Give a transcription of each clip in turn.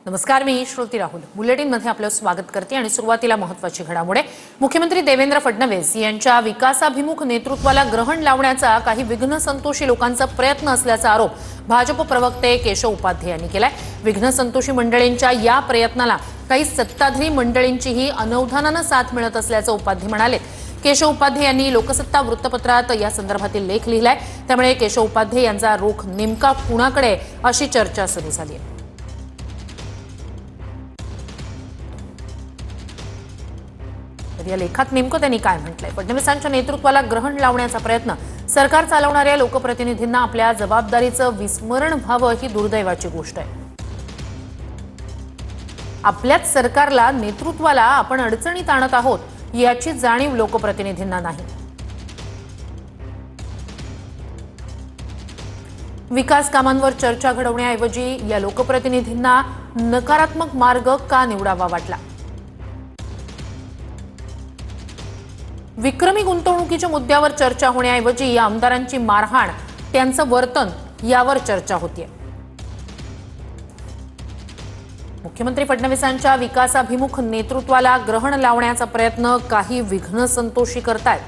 नमस्कार, मी श्रुती राहुल बुलेटिनमध्ये आपलं स्वागत करते आणि सुरुवातीला महत्त्वाची घडामोड. मुख्यमंत्री देवेंद्र फडणवीस यांच्या विकासाभिमुख नेतृत्वाला ग्रहण लावण्याचा काही विघ्नसंतोषी लोकांचा प्रयत्न असल्याचा आरोप भाजप प्रवक्ते केशव उपाध्ये यांनी केलाय. विघ्नसंतोषी मंडळींच्या या प्रयत्नाला काही सत्ताधारी मंडळींचीही अनवधानानं साथ मिळत असल्याचं उपाध्ये म्हणाले. केशव उपाध्ये यांनी लोकसत्ता वृत्तपत्रात या संदर्भातील लेख लिहिलाय. त्यामुळे केशव उपाध्ये यांचा रोख नेमका कुणाकडे अशी चर्चा सुरू झाली आहे. या लेखात नेमकं त्यांनी काय म्हटलंय? फडणवीसांच्या नेतृत्वाला ग्रहण लावण्याचा प्रयत्न सरकार चालवणाऱ्या लोकप्रतिनिधींना आपल्या जबाबदारीचं विस्मरण व्हावं ही दुर्दैवाची गोष्ट आहे. आपल्याच सरकारला नेतृत्वाला आपण अडचणीत आणत आहोत याची जाणीव लोकप्रतिनिधींना नाही. विकास कामांवर चर्चा घडवण्याऐवजी या लोकप्रतिनिधींना नकारात्मक मार्ग का निवडावा वाटला? विक्रमी गुंतवणुकीच्या मुद्द्यावर चर्चा होण्याऐवजी या आमदारांची मारहाण, त्यांचं वर्तन यावर चर्चा होतीये. मुख्यमंत्री फडणवीसांच्या विकासाभिमुख नेतृत्वाला ग्रहण लावण्याचा प्रयत्न काही विघ्नसंतोषी करतायत.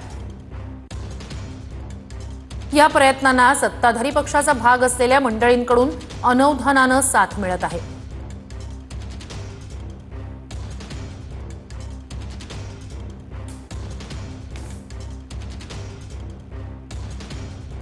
या प्रयत्नांना सत्ताधारी पक्षाचा भाग असलेल्या मंडळींकडून अनवधानानं साथ मिळत आहे.